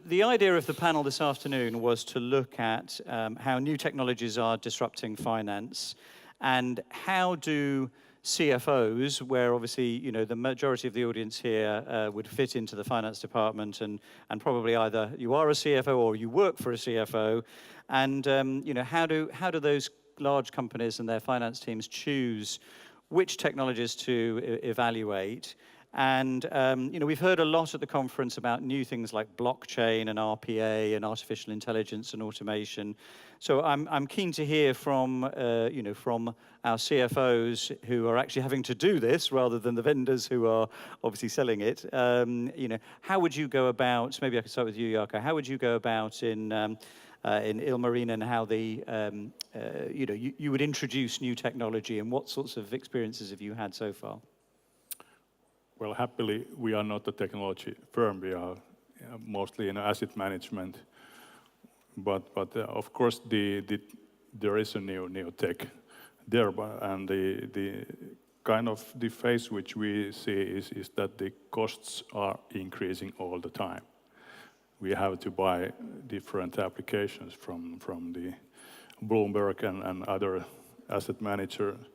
The idea of the panel this afternoon was to look at how new technologies are disrupting finance, and how do CFOs, where obviously the majority of the audience here would fit into the finance department, and probably either you are a CFO or you work for a CFO, and how do those large companies and their finance teams choose which technologies to evaluate? And we've heard a lot at the conference about new things like blockchain and RPA and artificial intelligence and automation. So I'm keen to hear from from our CFOs who are actually having to do this rather than the vendors who are obviously selling it. How would you go about? Maybe I could start with you, Jaakko. How would you go about in Ilmarinen, how you would introduce new technology, and what sorts of experiences have you had so far? Well, happily, we are not a technology firm. We are mostly in asset management. But of course, there is a new tech there, and the kind of the phase which we see is that the costs are increasing all the time. We have to buy different applications from the Bloomberg and other asset management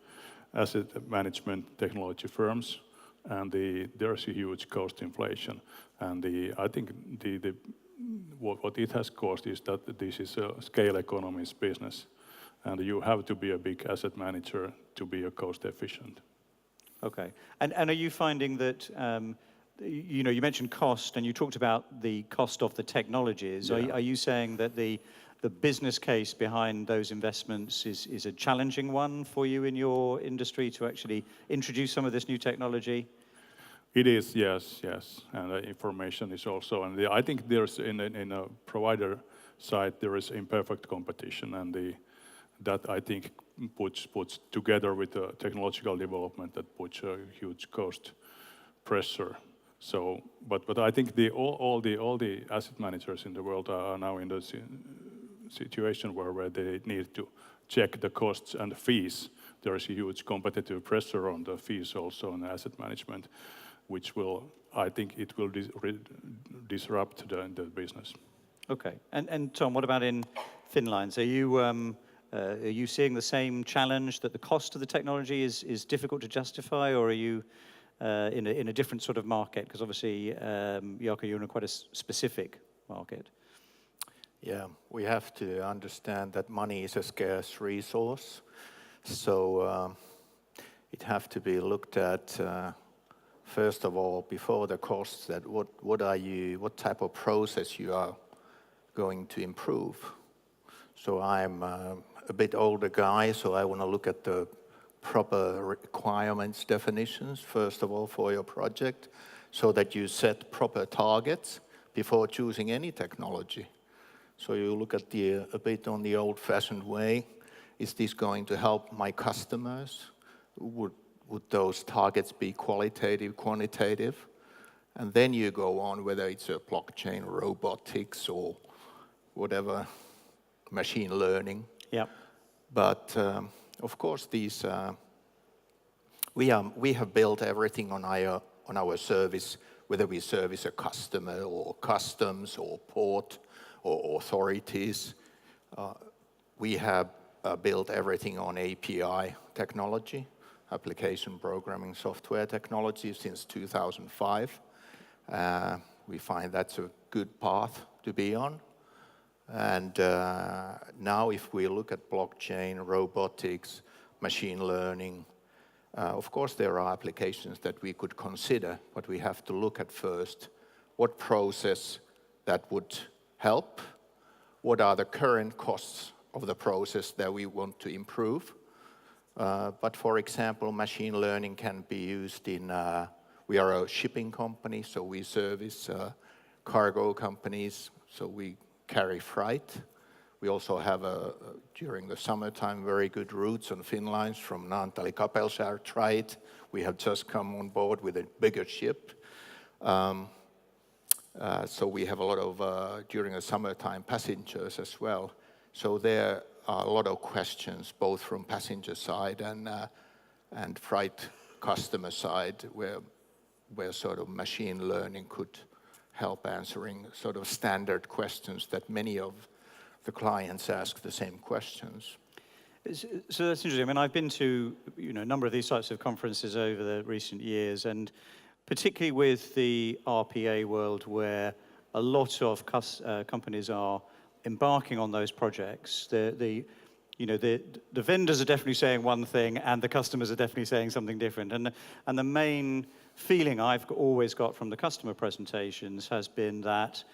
technology firms. And there's a huge cost inflation, and I think what it has caused is that this is a scale economies business, and you have to be a big asset manager to be a cost efficient. Okay, and are you finding that you mentioned cost, and you talked about the cost of the technologies? Yeah. Are you saying that the business case behind those investments is a challenging one for you in your industry to actually introduce some of this new technology? It is, yes, and the information is also, and I think there's in a provider side there is imperfect competition, and that I think puts together with the technological development that puts a huge cost pressure. So, but I think all the asset managers in the world are now in the situation where they need to check the costs and the fees. There is a huge competitive pressure on the fees also in asset management, which I think it will disrupt the business. Okay, and Tom, what about in Finnlines? Are you seeing the same challenge, that the cost of the technology is difficult to justify, or are you in a different sort of market? Because obviously, Jaakko, you're in quite a specific market. Yeah, we have to understand that money is a scarce resource, so it have to be looked at first of all before the costs. That what type of process you are going to improve. So I'm a bit older guy, so I want to look at the proper requirements definitions first of all for your project, so that you set proper targets before choosing any technology. So you look at a bit on the old-fashioned way. Is this going to help my customers? Would those targets be qualitative, quantitative? And then you go on whether it's a blockchain, robotics, or whatever, machine learning. Yeah. But of course, we have built everything on our service, whether we service a customer or customs or port or authorities. We have built everything on API technology, application programming software technology, since 2005. We find that's a good path to be on. And now if we look at blockchain, robotics, machine learning, of course there are applications that we could consider, but we have to look at first what process that would help, what are the current costs of the process that we want to improve. But for example, machine learning can be used in, we are a shipping company, so we service cargo companies, so we carry freight. We also have, during the summertime, very good routes on Finnlines from Naantali Kapellskär trade. We have just come on board with a bigger ship. So we have a lot of, during the summertime, passengers as well. So there are a lot of questions, both from passenger side and freight customer side, where sort of machine learning could help answering sort of standard questions that many of the clients ask the same questions. So that's interesting. I mean, I've been to a number of these types of conferences over the recent years, and particularly with the RPA world, where a lot of companies are embarking on those projects. The vendors are definitely saying one thing, and the customers are definitely saying something different. And the main feeling I've always got from the customer presentations has been that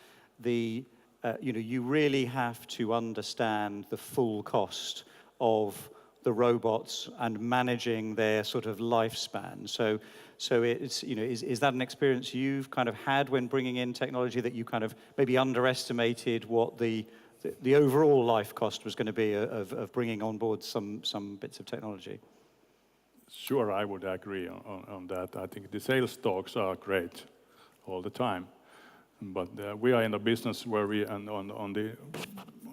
you really have to understand the full cost of the robots and managing their sort of lifespan. So it's is that an experience you've kind of had when bringing in technology, that you kind of maybe underestimated what the overall life cost was going to be of bringing on board some bits of technology? Sure, I would agree on that. I think the sales talks are great all the time, but we are in a business where we, and on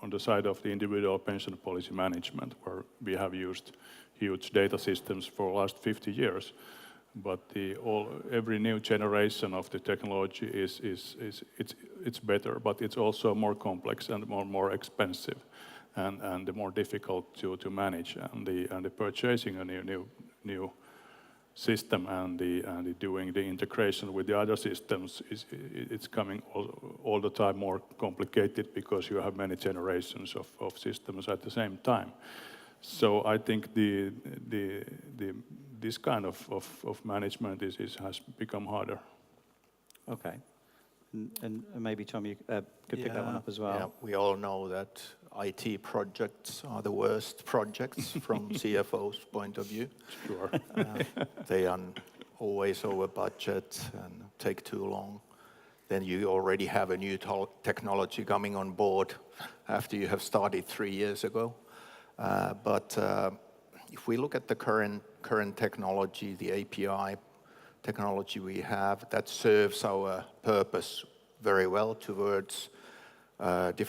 the side of the individual pension policy management, where we have used huge data systems for the last 50 years. But every new generation of the technology it's better, but it's also more complex and more expensive, and more difficult to manage. And the purchasing a new system and doing the integration with the other systems it's coming all the time more complicated, because you have many generations of systems at the same time. So I think this kind of management has become harder. Okay. And maybe, Tom, you could pick that one up as well. Yeah, we all know that IT projects are the worst projects from CFO's point of view. Sure. They are always over budget and take too long. Then you already have a new technology coming on board after you have started 3 years ago. But if we look at the current technology, the API technology we have, that serves our purpose very well towards through the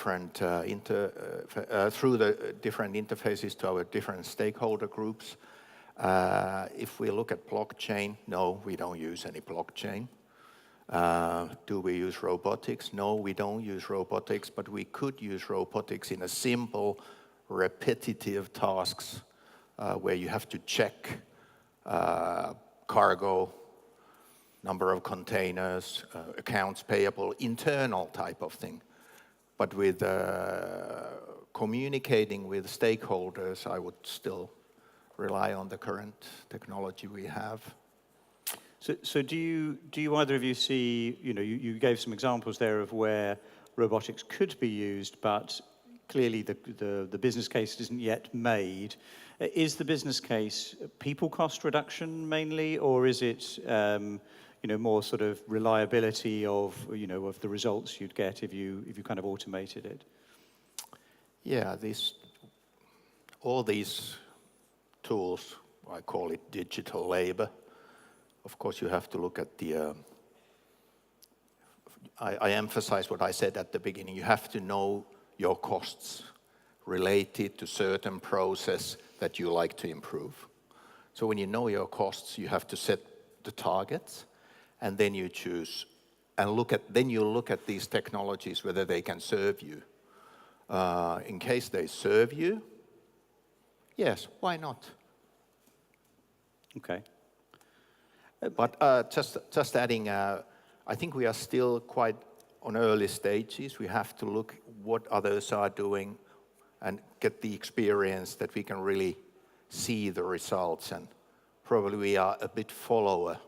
different interfaces to our different stakeholder groups. If we look at blockchain, no, we don't use any blockchain. Do we use robotics? No, we don't use robotics, but we could use robotics in a simple, repetitive tasks where you have to check cargo, number of containers, accounts payable, internal type of thing. But with communicating with stakeholders, I would still rely on the current technology we have. So do you either of you see, you gave some examples there of where robotics could be used, but clearly the business case isn't yet made. Is the business case people cost reduction mainly, or is it more sort of reliability of the results you'd get if you kind of automated it? Yeah, all these tools, I call it digital labor. Of course, you have to look at I emphasize what I said at the beginning. You have to know your costs related to certain process that you like to improve. So when you know your costs, you have to set the targets, and then you choose and look at these technologies, whether they can serve you. In case they serve you, yes, why not? Okay. But just adding, I think we are still quite on early stages. We have to look what others are doing and get the experience that we can really see the results. And probably we are a bit follower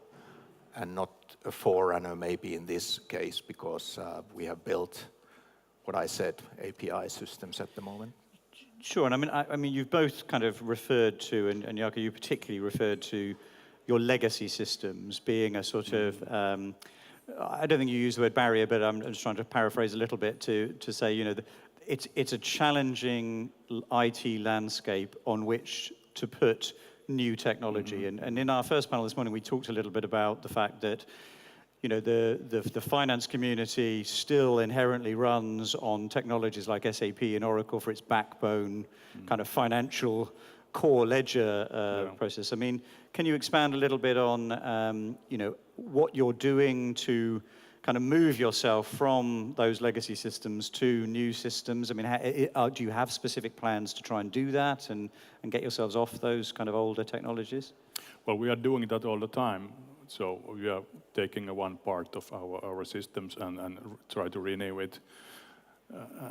and not a forerunner maybe in this case, because we have built, what I said, API systems at the moment. Sure, and I mean, you've both kind of referred to, and Jaakko, you particularly referred to your legacy systems being a sort of, I don't think you use the word barrier, but I'm just trying to paraphrase a little bit to say, it's a challenging IT landscape on which to put new technology. Mm-hmm. And in our first panel this morning, we talked a little bit about the fact that, the finance community still inherently runs on technologies like SAP and Oracle for its backbone kind of financial core ledger process. I mean, can you expand a little bit on, what you're doing to kind of move yourself from those legacy systems to new systems? I mean, do you have specific plans to try and do that and get yourselves off those kind of older technologies? Well, we are doing that all the time. So we are taking one part of our systems and try to renew it.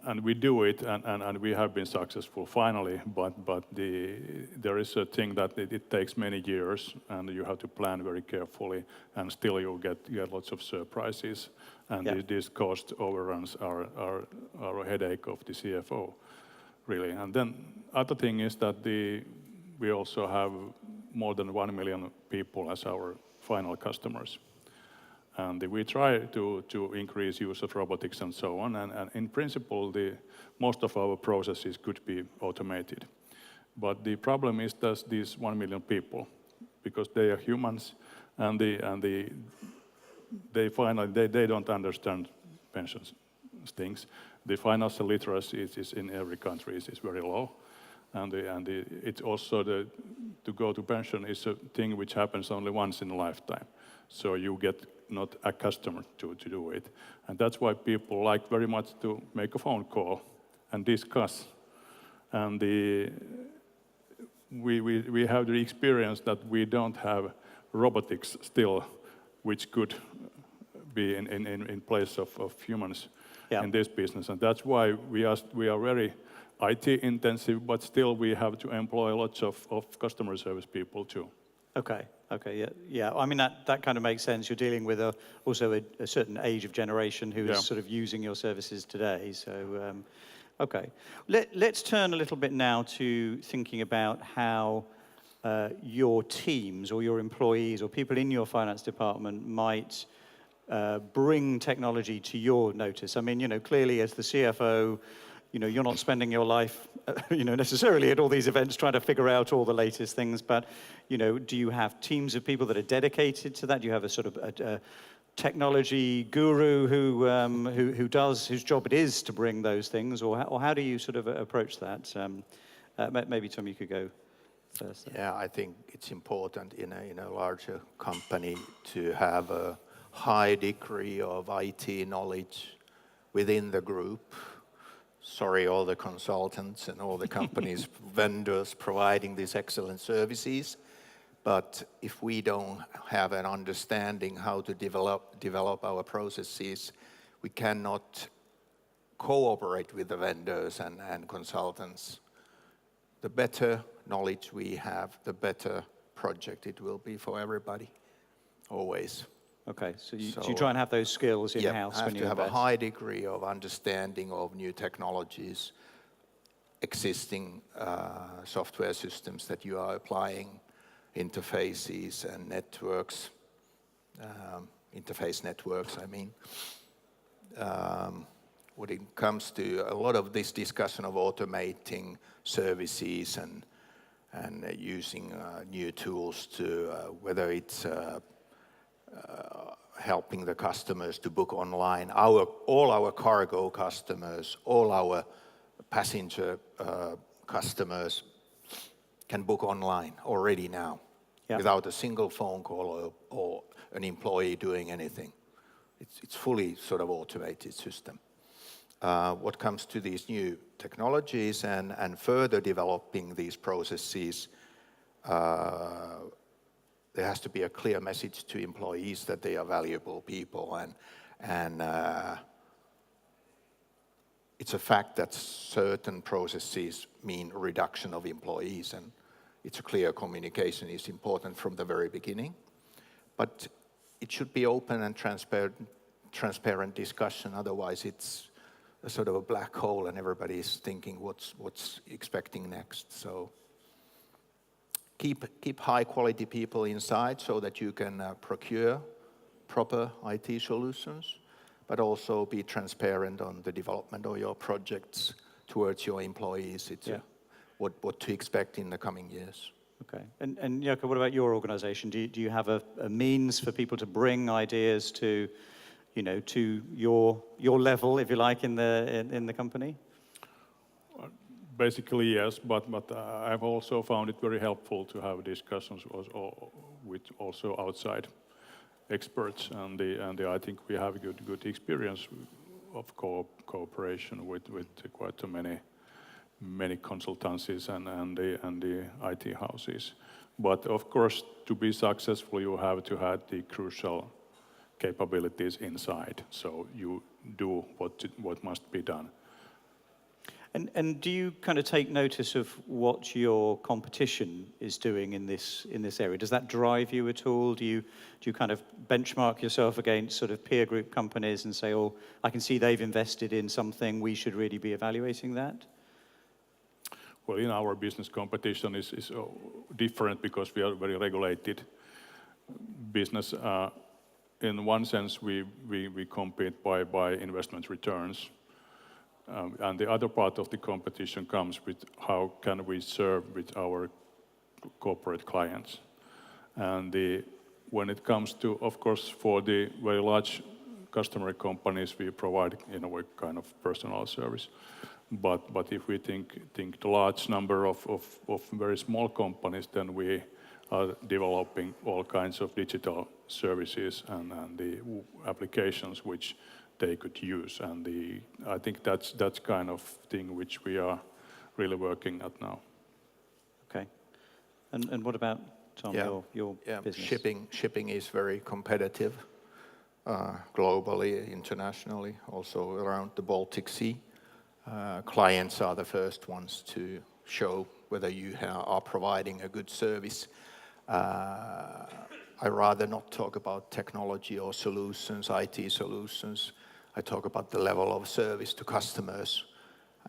And we do it, and we have been successful finally, but there is a thing that it takes many years, and you have to plan very carefully, and still you get lots of surprises, and these cost overruns are a headache of the CFO, really. And then other thing is that we also have more than 1 million people as our final customers. And we try to increase use of robotics and so on. And in principle, most of our processes could be automated. But the problem is that these 1 million people, because they are humans, and they don't understand pensions things. The financial literacy is in every country is very low. And it's also to go to pension is a thing which happens only once in a lifetime. So you get not accustomed to do it. And that's why people like very much to make a phone call and discuss. And we have the experience that we don't have robotics still, which could be in place of humans in this business. And that's why we are very IT intensive, but still we have to employ lots of customer service people too. Okay, yeah. I mean, that kind of makes sense. You're dealing with also a certain age of generation who is sort of using your services today. So, okay. Let's turn a little bit now to thinking about how your teams or your employees or people in your finance department might bring technology to your notice. I mean, clearly as the CFO, you're not spending your life, necessarily at all these events trying to figure out all the latest things, but, do you have teams of people that are dedicated to that? Do you have a sort of a technology guru whose job it is to bring those things, or how do you sort of approach that? Maybe, Tom, you could go first. Yeah, I think it's important in a larger company to have a high degree of IT knowledge within the group. Sorry, all the consultants and all the companies, vendors providing these excellent services. But if we don't have an understanding how to develop our processes, we cannot cooperate with the vendors and consultants. The better knowledge we have, the better project it will be for everybody, always. Okay, so you try and have those skills in-house when you have a high degree of understanding of new technologies, existing software systems that you are applying, interfaces and networks, interface networks, I mean. When it comes to a lot of this discussion of automating services and using new tools to, whether it's helping the customers to book online. All our cargo customers, all our passenger customers can book online already now without a single phone call or an employee doing anything. It's fully sort of automated system. What comes to these new technologies and further developing these processes, there has to be a clear message to employees that they are valuable people, and it's a fact that certain processes mean reduction of employees, and it's a clear communication is important from the very beginning. But it should be open and transparent discussion. Otherwise, it's a sort of a black hole, and everybody is thinking what's expecting next. So. Keep high quality people inside so that you can procure proper IT solutions, but also be transparent on the development of your projects towards your employees. It's what to expect in the coming years. Okay, and Jaakko, what about your organization? Do you have a means for people to bring ideas to, to your level, if you like, in the company? Basically, yes, but I've also found it very helpful to have discussions with also outside experts, and I think we have a good experience of cooperation with quite so many consultancies and the IT houses. But of course, to be successful, you have to have the crucial capabilities inside. So you do what must be done. And do you kind of take notice of what your competition is doing in this area? Does that drive you at all? Do you kind of benchmark yourself against sort of peer group companies and say, oh, I can see they've invested in something, we should really be evaluating that? Well, in our business, competition is different because we are very regulated business. In one sense, we compete by investment returns. And the other part of the competition comes with how can we serve with our corporate clients. And when it comes to, of course, for the very large customer companies, we provide in a way kind of personal service. But if we think the large number of very small companies, then we are developing all kinds of digital services and the applications which they could use. And I think that's kind of thing which we are really working at now. Okay. And what about, Tom, your business? Shipping is very competitive globally, internationally, also around the Baltic Sea. Clients are the first ones to show whether you are providing a good service. I rather not talk about technology or solutions, IT solutions. I talk about the level of service to customers.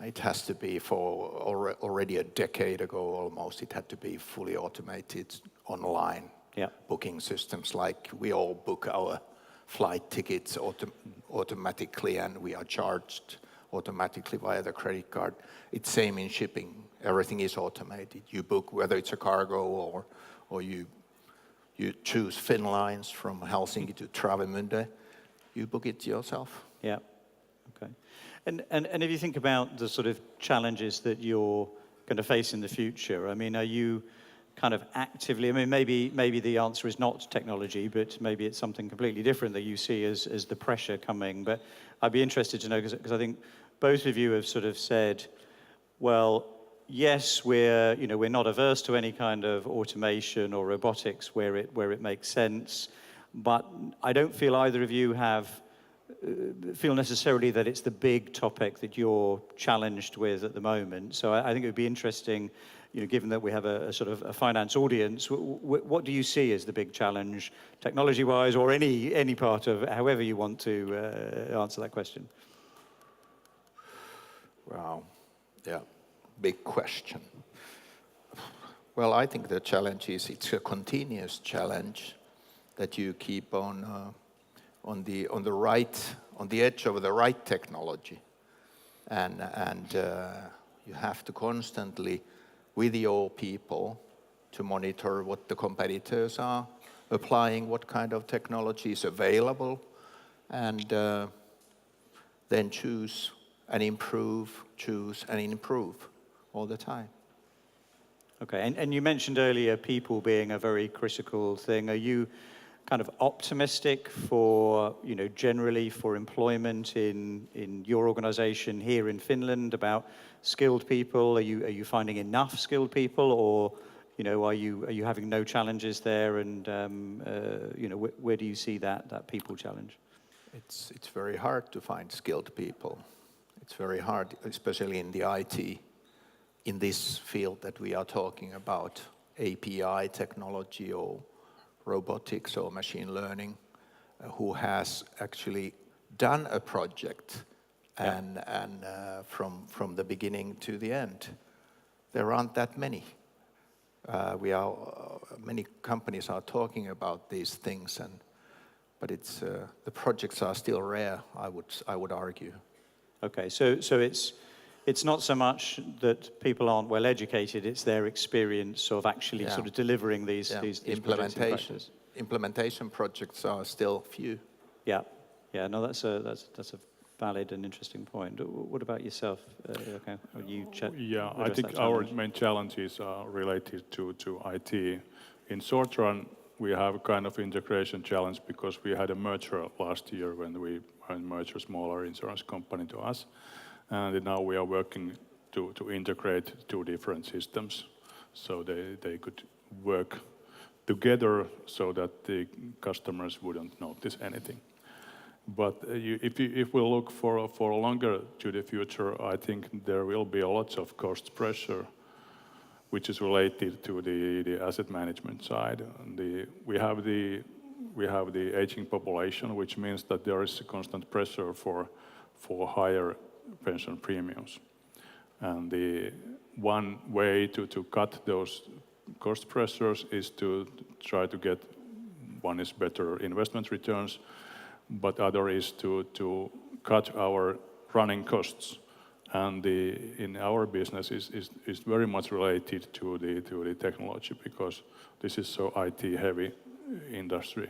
It has to be already a decade ago almost, it had to be fully automated online booking systems, like we all book our flight tickets automatically and we are charged automatically via the credit card. It's same in shipping. Everything is automated. You book whether it's a cargo or you choose Finnlines from Helsinki to Travemünde, you book it yourself. Yeah. Okay. And if you think about the sort of challenges that you're going to face in the future, I mean, are you kind of actively, I mean, maybe the answer is not technology, but maybe it's something completely different that you see as the pressure coming. But I'd be interested to know, because I think both of you have sort of said, well, yes, we're not averse to any kind of automation or robotics where it makes sense, but I don't feel either of you feel necessarily that it's the big topic that you're challenged with at the moment. So I think it would be interesting, given that we have a sort of a finance audience, what do you see as the big challenge, technology-wise, or any part of, however you want to answer that question? Wow, yeah, big question. Well, I think the challenge is it's a continuous challenge that you keep on the edge of the right technology, and you have to constantly, with your people, to monitor what the competitors are applying, what kind of technology is available, and then choose and improve all the time. Okay, and you mentioned earlier people being a very critical thing. Are you kind of optimistic for, generally for employment in your organization here in Finland about skilled people? Are you finding enough skilled people, or, are you having no challenges there? And, where do you see that people challenge? It's very hard to find skilled people. It's very hard, especially in the IT, in this field that we are talking about, API technology or robotics or machine learning, who has actually done a project and from the beginning to the end. There aren't that many. Many companies are talking about these things, but the projects are still rare, I would argue. Okay, so it's not so much that people aren't well educated; it's their experience of actually sort of delivering these implementations. Implementation projects are still few. Yeah. No, that's a valid and interesting point. What about yourself? Okay, I think our main challenges are related to IT. In short run, we have kind of integration challenge because we had a merger last year when we merged a smaller insurance company to us. And now we are working to integrate two different systems so they could work together so that the customers wouldn't notice anything. But if we look for longer to the future, I think there will be lots of cost pressure which is related to the asset management side. We have the aging population, which means that there is a constant pressure for higher pension premiums. And the one way to cut those cost pressures is to try to get, one is better investment returns, but other is to cut our running costs. And in our business is very much related to the technology because this is so IT heavy industry.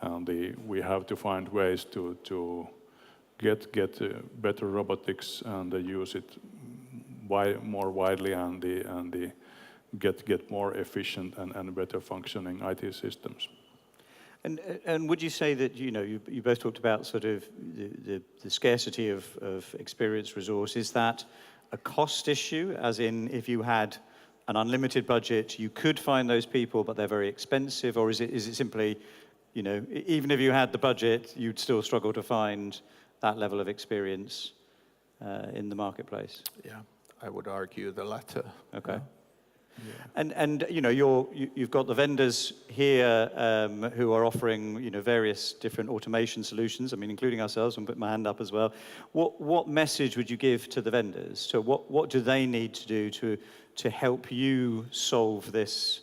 And we have to find ways to get better robotics and use it more widely and get more efficient and better functioning IT systems. And would you say that, you both talked about sort of the scarcity of experienced resource. Is that a cost issue, as in if you had an unlimited budget, you could find those people, but they're very expensive? Or is it simply, even if you had the budget, you'd still struggle to find that level of experience in the marketplace? Yeah, I would argue the latter. Okay. Yeah. Yeah. And you've got the vendors here who are offering various different automation solutions. I mean, including ourselves. I'm putting my hand up as well. What message would you give to the vendors? So what do they need to do to help you solve this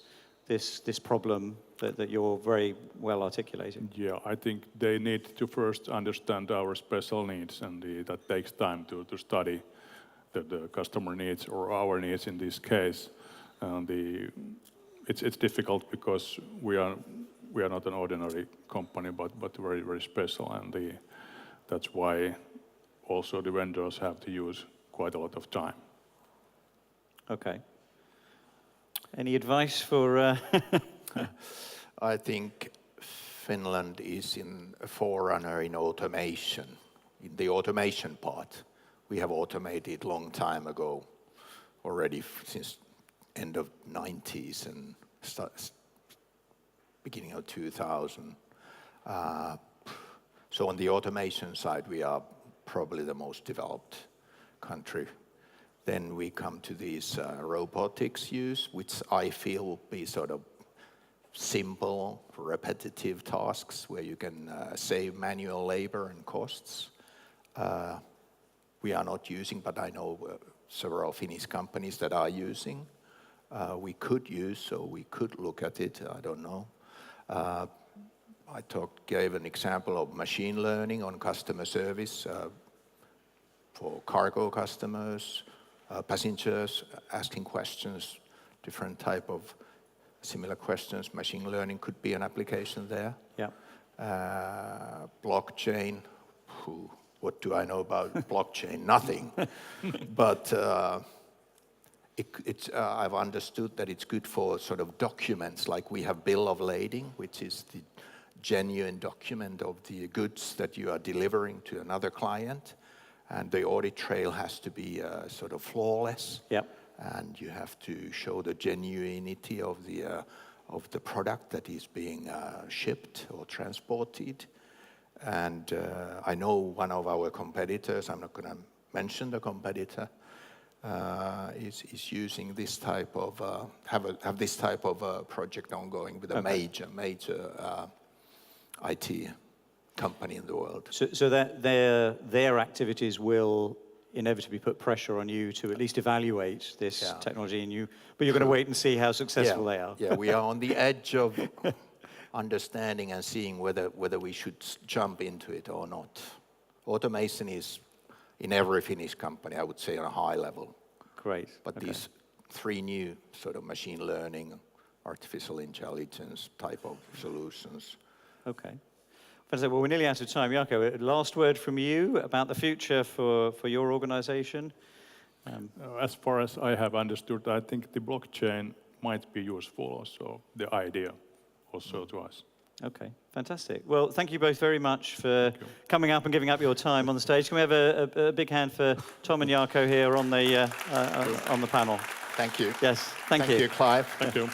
problem that you're very well articulating? Yeah, I think they need to first understand our special needs, and that takes time to study the customer needs or our needs in this case. It's difficult because we are not an ordinary company, but very, very special, and that's why also the vendors have to use quite a lot of time. Okay. Any advice for? I think Finland is in a forerunner in automation. In the automation part, we have automated long time ago, already since end of 90s and beginning of 2000. So on the automation side, we are probably the most developed country. Then we come to these robotics use, which I feel will be sort of simple, repetitive tasks where you can save manual labor and costs. We are not using, but I know several Finnish companies that are using. We could use, so we could look at it, I don't know. I gave an example of machine learning on customer service for cargo customers, passengers asking questions, different type of similar questions. Machine learning could be an application there. Yeah. Blockchain, what do I know about blockchain? Nothing. But I've understood that it's good for sort of documents, like we have bill of lading, which is the genuine document of the goods that you are delivering to another client. And the audit trail has to be sort of flawless. Yep. And you have to show the genuinity of the product that is being shipped or transported. And I know one of our competitors, I'm not going to mention the competitor, is using this type of have this type of project ongoing with a major IT company in the world. So that their activities will inevitably put pressure on you to at least evaluate this technology, but you're going to wait and see how successful they are. Yeah, we are on the edge of understanding and seeing whether we should jump into it or not. Automation is in every Finnish company, I would say, on a high level. Great. But these three new sort of machine learning, artificial intelligence type of solutions. Okay. Well, we're nearly out of time. Jaakko, last word from you about the future for your organization? As far as I have understood, I think the blockchain might be useful also, the idea. also to us. Okay, fantastic. Well, thank you both very much for coming up and giving up your time on the stage. Can we have a big hand for Tom and Jaakko here on the panel? Thank you. Yes, thank you. Thank you, Clive. Thank you.